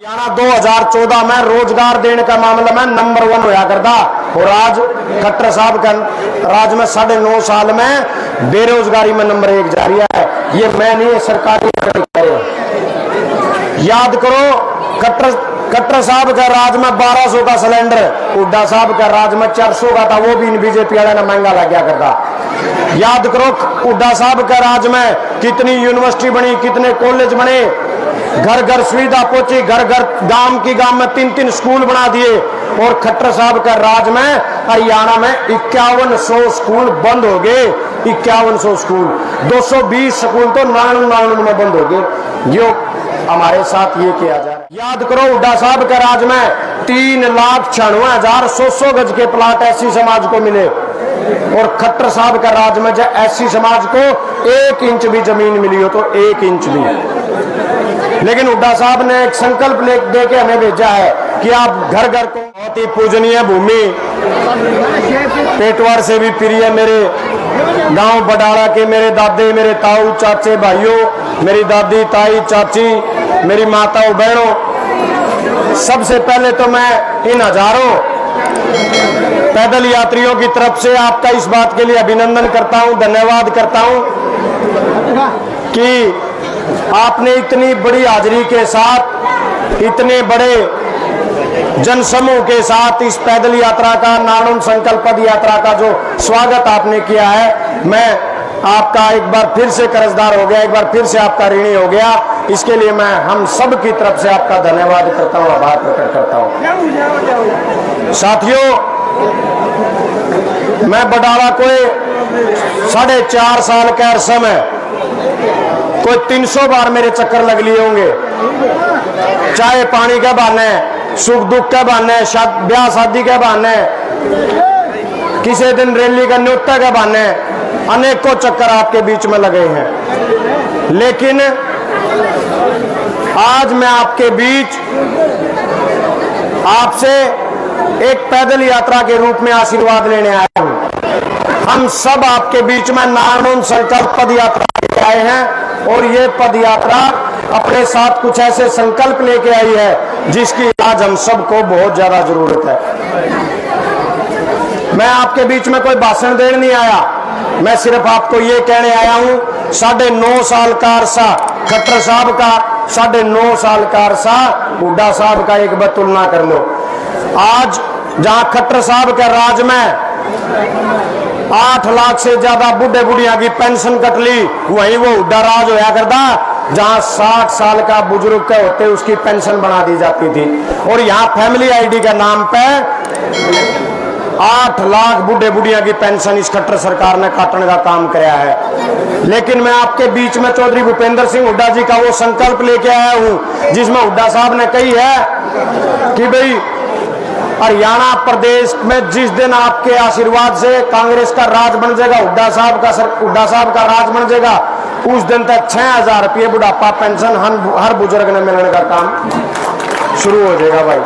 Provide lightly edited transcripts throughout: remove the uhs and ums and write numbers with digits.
हरियाणा 2014 में रोजगार देने का मामला में नंबर 1 होया करता और आज खट्टर साहब का राज में 9.5 साल में बेरोजगारी में नंबर 1 जारी है। ये मैं नहीं, सरकारी याद करो। खट्टर साहब का राज में 1200 का सिलेंडर, हुड्डा साहब का राज में 400 का था, वो भी इन बीजेपी वाले ने महंगा लग गया करता। याद करो हुड्डा साहब का राज में कितनी यूनिवर्सिटी बनी, कितने कॉलेज बने, घर घर सुविधा पहुंची, घर घर गांव में 3-3 स्कूल बना दिए। और खट्टर साहब का राज में हरियाणा में 5100 स्कूल बंद हो गए। 5100 स्कूल, 220 स्कूल तो 99 में बंद हो गए। जो हमारे साथ ये किया जा रहा है। याद करो हुड्डा साहब के राज में 3,96,000 100 गज के प्लाट एससी समाज को मिले और खट्टर साहब के राज में जब एससी समाज को 1 इंच भी जमीन मिली हो तो 1 इंच भी। लेकिन हुड्डा साहब ने एक संकल्प दे के हमें भेजा है कि आप घर घर को बहुत ही पूजनीय भूमि, पेटवार से भी प्रिय मेरे गांव बडाला के मेरे दादे, मेरे ताऊ, चाचे, भाइयों, मेरी दादी, ताई, चाची, मेरी माताओं, बहनों, सबसे पहले तो मैं इन हजारों पैदल यात्रियों की तरफ से आपका इस बात के लिए अभिनंदन करता हूं, धन्यवाद करता हूं कि आपने इतनी बड़ी हाजिरी के साथ, इतने बड़े जनसमूह के साथ इस पैदल यात्रा का, नानुन संकल्प पद यात्रा का जो स्वागत आपने किया है, मैं आपका एक बार फिर से कर्जदार हो गया, एक बार फिर से आपका ऋणी हो गया। इसके लिए मैं हम सब की तरफ से आपका धन्यवाद करता हूं, आभार प्रकट करता हूं। साथियों, मैं बडाला कोई 4.5 साल के अरसे में कोई 300 बार मेरे चक्कर लग लिए होंगे। चाहे पानी के बहाने, सुख दुख के बहाने, ब्याह शादी के बहाने, किसी दिन रैली का न्योता के बहाने, अनेकों चक्कर आपके बीच में लगे हैं। लेकिन आज मैं आपके बीच आपसे एक पैदल यात्रा के रूप में आशीर्वाद लेने आया हूं। हम सब आपके बीच में नानुन संकल्प पद यात्रा लेके आए हैं और ये पद यात्रा अपने साथ कुछ ऐसे संकल्प लेके आई है जिसकी आज हम सबको बहुत ज्यादा जरूरत है। मैं आपके बीच में कोई भाषण देने नहीं आया, मैं सिर्फ आपको ये कहने आया हूं, 9.5 साल का अरसा खट्टर साहब का, 9.5 साल का अरसा हुड्डा साहब का, एक बार तुलना कर लो। आज जहां खट्टर साहब के राज में 8 लाख से ज्यादा बुढ़े बुढ़िया की पेंशन कट ली, वहीं वो हुड्डा राज होया करता जहां 60 साल का बुजुर्ग के होते उसकी पेंशन बना दी जाती थी। और यहाँ फैमिली आईडी के नाम पे 8 लाख बुढ़े बुढ़िया की पेंशन इस खट्टर सरकार ने काटने का काम किया है। लेकिन मैं आपके बीच में चौधरी भूपेंद्र सिंह हुड्डा जी का वो संकल्प लेके आया हूं जिसमें हुड्डा साहब ने कही है कि भाई हरियाणा प्रदेश में जिस दिन आपके आशीर्वाद से कांग्रेस का राज बन जाएगा, हुड्डा साहब का राज बन जाएगा, उस दिन तक 6000 रुपये बुढ़ापा पेंशन हर बुजुर्ग ने मिलने का काम शुरू हो जाएगा। भाई,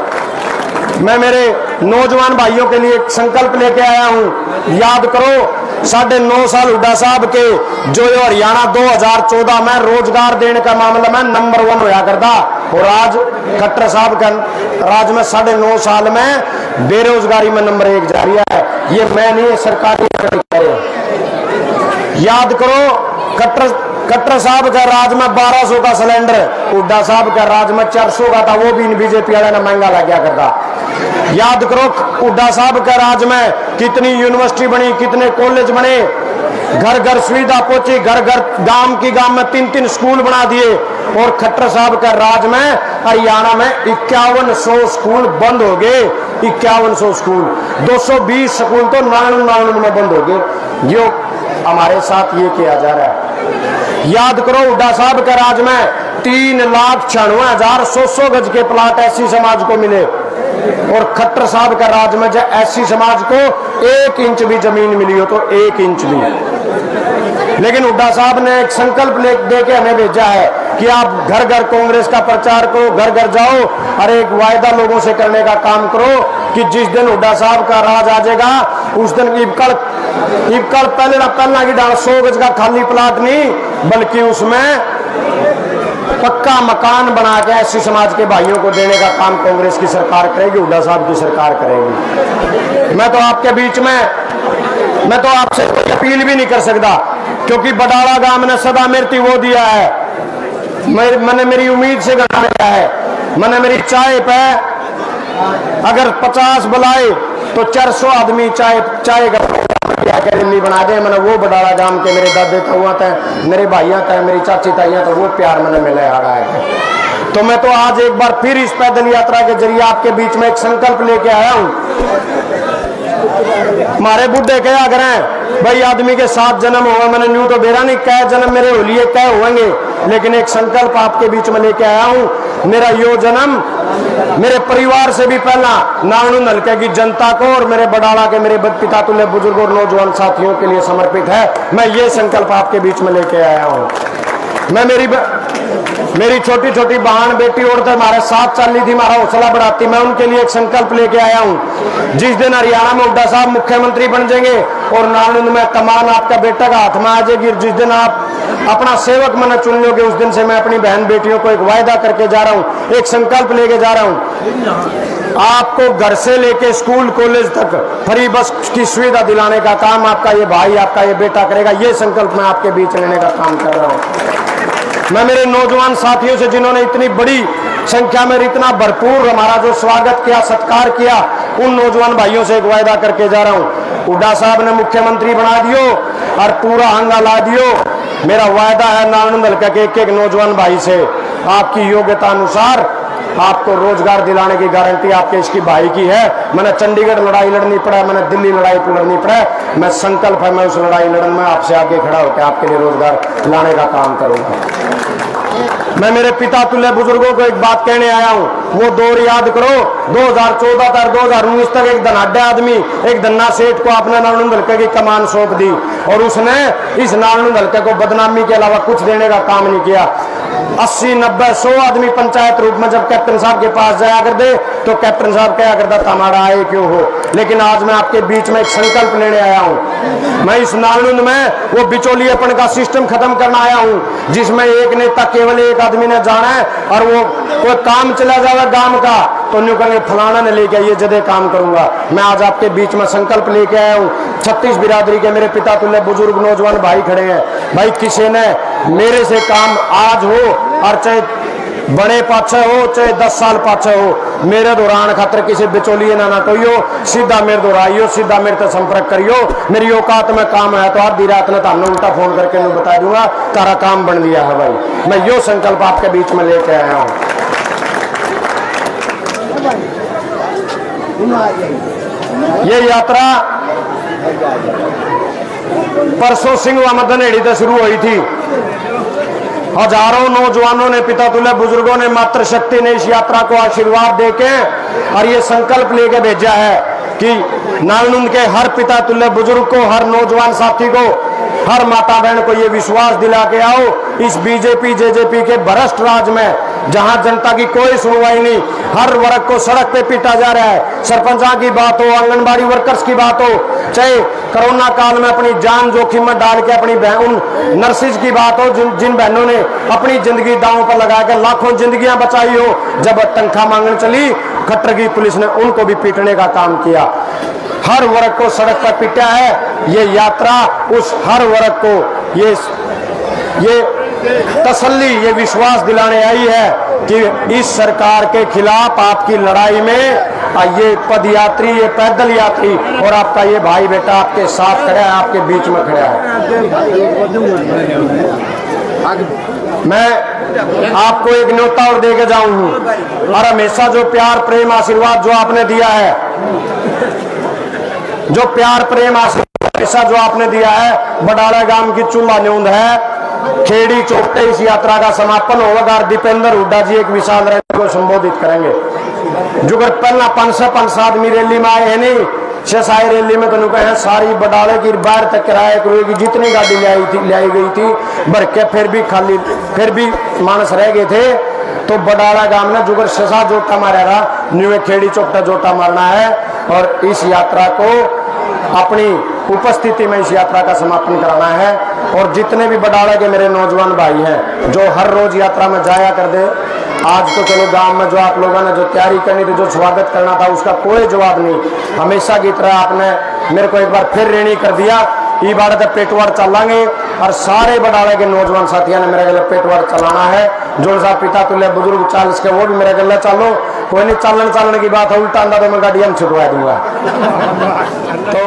मैं मेरे नौजवान भाइयों के लिए एक संकल्प लेके आया हूं। याद करो 9.5 साल हुड्डा साहब के जो हरियाणा 2014 में रोजगार देने का मामला में नंबर 1 होया करता और आज खट्टर साहब का राज में 9.5 साल में बेरोजगारी में नंबर 1 जारी है। ये मैं नहीं, सरकारी याद करो खट्टर साहब का राज में 1200 का सिलेंडर, हुड्डा साहब का राज में 400 का था, वो भी इन बीजेपी वाले ने महंगा लग गया करता। याद करो हुड्डा साहब के राज में कितनी यूनिवर्सिटी बनी, कितने कॉलेज बने, घर घर सुविधा पहुंची, घर घर गांव में 3-3 स्कूल बना दिए। और खट्टर साहब का राज में हरियाणा में 5100 स्कूल बंद हो गए। 5100 स्कूल, 220 स्कूल तो 99 में बंद हो गए। जो हमारे साथ ये किया जा रहा है। याद करो हुड्डा साहब के राज में 3,96,000 100 गज के प्लाट एससी समाज को मिले और खट्टर साहब का राज में जब एससी समाज को 1 इंच भी जमीन मिली हो तो 1 इंच भी। लेकिन हुड्डा साहब ने एक संकल्प दे के हमें भेजा है कि आप घर घर कांग्रेस का प्रचार करो, घर घर जाओ और एक वायदा लोगों से करने का काम करो कि जिस दिन हुड्डा साहब का राज आ जाएगा उस दिन इबकल पहले की डाल 100 गज का खाली प्लाट नहीं, बल्कि उसमें पक्का मकान बना के एससी समाज के भाइयों को देने का काम कांग्रेस की सरकार करेगी, हुड्डा साहब की सरकार करेगी। मैं तो आपके बीच में, मैं तो आपसे कोई अपील भी नहीं कर सकता, क्योंकि बडाला गांव ने सदा मेरी वो दिया है, मैंने मेरी उम्मीद से गढ़ा दिया है। मैंने मेरी चाय पे अगर 50 बुलाए तो 400 आदमी चाय का रैली बना दे। मैंने वो बडाला गांव के मेरे दादे ताऊआ तय, मेरे भाइयों तय, मेरी चाची ताइयां, तो वो प्यार मैंने मिले आ रहा है। तो मैं तो आज एक बार फिर इस पैदल यात्रा के जरिए आपके बीच में एक संकल्प लेके आया हूं। हमारे बुढ़े क्या करें भाई, आदमी के 7 जन्म हुए, मैंने न्यू तो बेरा नहीं, कै जन्म मेरे हो लिए कै होंगे, लेकिन एक संकल्प आपके बीच में लेके आया हूं। मेरा यो जन्म मेरे परिवार से भी पहला नारायण हल्के की जनता को और मेरे बडाला के मेरे पिता तुल्य बुजुर्ग और नौजवान साथियों के लिए समर्पित है। मैं ये संकल्प आपके बीच में लेके आया हूं। मैं मेरी छोटी छोटी बहन बेटी और तो हमारे साथ चल रही थी, हमारा हौसला बढ़ाती, मैं उनके लिए एक संकल्प लेके आया हूं। जिस दिन हरियाणा में हुड्डा साहब मुख्यमंत्री बन जाएंगे और नारायण में कमान आपका बेटा का हाथ में आ जाएगी, जिस दिन आप अपना सेवक मन चुन लोगे, उस दिन से मैं अपनी बहन बेटियों को एक वायदा करके जा रहा हूं, एक संकल्प लेके जा रहा हूं। आपको घर से लेके स्कूल कॉलेज तक फ्री बस की सुविधा दिलाने का काम आपका ये भाई, आपका ये बेटा करेगा। ये संकल्प मैं आपके बीच लेने का काम कर रहा हूं। मैं मेरे नौजवान साथियों से, जिन्होंने इतनी बड़ी संख्या में इतना भरपूर हमारा जो स्वागत किया, सत्कार किया, उन नौजवान भाइयों से एक वायदा करके जा रहा हूं। हुड्डा साहब ने मुख्यमंत्री बना दियो और पूरा हंगा ला दियो। मेरा वायदा है नारायण हल्का के एक नौजवान भाई से, आपकी योग्यता अनुसार आपको रोजगार दिलाने की गारंटी आपके इसकी भाई की है। मैंने चंडीगढ़ लड़ाई लड़नी पड़ा, मैंने दिल्ली लड़ाई लड़नी पड़ा, मैं संकल्प है मैं उस लड़ाई लड़न में आपसे आगे खड़ा होकर आपके लिए रोजगार लाने का काम करूंगा। मैं मेरे पिता तुल्य बुजुर्गों को एक बात कहने आया हूं, वो दौर याद करो 2014 तक 2019 तक एक धनाढ़ आदमी, एक धन्ना सेठ को अपने नारायण हल्के की कमान सौंप दी और उसने इस नारायण हल्के को बदनामी के अलावा कुछ देने का काम नहीं किया। 80, 90, 100 आदमी पंचायत रूप में जब कैप्टन साहब के पास जाया कर दे तो कैप्टन साहब क्या करता था, हमारा आए क्यों हो। लेकिन आज मैं आपके बीच में एक संकल्प लेने आया हूं। मैं इस नारायण में वो बिचौलिएपन का सिस्टम खत्म करना आया हूं, जिसमें एक नेता केवल एक आदमी ने जाना है और वो कोई काम चला जाएगा गांव का तो न्यू कहेंगे फलाना ने लेके ये जदे काम करूंगा। मैं आज आपके बीच में संकल्प लेके आया हूं। 36 बिरादरी के मेरे पिता तुल्य बुजुर्ग नौजवान भाई खड़े हैं। भाई किसी ने मेरे से काम आज हो और चाहे बड़े पाछे हो चाहे 10 साल पाछे हो, मेरे दौरान खातर किसी बिचौलिए ना कोई हो, सीधा मेरे दौराइयो, सीधा मेरे से संपर्क करियो। मेरी औकात में काम है तो आधी रात ने ताने उल्टा फोन करके मैं बता दूंगा तारा काम बन गया है। भाई मैं यो संकल्प आपके बीच में लेके आया हूं। ये यात्रा परसों सिंह मदनेड़ी से शुरू हुई थी। हजारों नौजवानों ने, पिता तुल्य बुजुर्गों ने, मातृशक्ति ने इस यात्रा को आशीर्वाद देके और ये संकल्प लेके भेजा है कि नारायण के हर पिता तुल्य बुजुर्ग को, हर नौजवान साथी को, हर माता बहन को ये विश्वास दिला के आओ, इस बीजेपी जेजेपी के भ्रष्ट राज में जहां जनता की कोई सुनवाई नहीं, हर वर्ग को सड़क पे पीटा जा रहा है, सरपंचा की बात हो, आंगनबाड़ी वर्कर्स की बात हो, चाहे कोरोना काल में अपनी जान जोखिम में डाल के अपनी उन नर्सिस की बात हो जिन बहनों ने अपनी जिंदगी दांव पर लगा के लाखों जिंदगियां बचाई हो, जब तनख्वाह मांगने चली खट्टर की पुलिस ने उनको भी पीटने का काम किया। हर वर्ग को सड़क पर पीटा है। ये यात्रा उस हर वर्ग को ये तसल्ली, ये विश्वास दिलाने आई है कि इस सरकार के खिलाफ आपकी लड़ाई में ये पदयात्री, ये पैदल यात्री और आपका ये भाई बेटा आपके साथ खड़ा है, आपके बीच में खड़ा है। मैं आपको एक न्योता और देके जाऊं और हमेशा जो प्यार प्रेम आशीर्वाद जो आपने दिया है, जो प्यार प्रेम आशीर्वाद हमेशा जो आपने दिया है, बडाला गांव की चूल्हा न्योंद है। खेड़ी चौकटे इस यात्रा का समापन होगा और दीपेंद्र हुड्डा जी एक विशाल रैली को संबोधित करेंगे। जो अगर पहला 500 आदमी रैली में आए हैं नहीं, शेषाई रैली में तो कहे सारी बडाले की बाहर तक किराए की जितनी गाड़ी लाई गई थी भर के फिर भी मानस रह गए थे। तो बडाला गांव ने जुगर शेषा जोटा मारेगा, न्यू खेड़ी चौकटा जोटा मारना है और इस यात्रा को अपनी उपस्थिति में इस यात्रा का समापन कराना है। और जितने भी बडाले के मेरे नौजवान भाई हैं जो हर रोज यात्रा में जाया कर दे, आज तो चलो गांव में जो आप लोगों ने जो तैयारी करनी थी, जो स्वागत करना था, उसका कोई जवाब नहीं। हमेशा की तरह आपने मेरे को एक बार फिर ऋणी कर दिया। ई बार तो पेटवार चलांगे और सारे बडाले के नौजवान साथियों ने मेरे गले पेटवार चलाना है। जो सा पिता तुल्य बुजुर्ग 40 के वो भी मेरे गले चलो। कोई नहीं, चलन की बात है, उल्टा अंदा तो मैं गाड़ियां छुटवा दूंगा। तो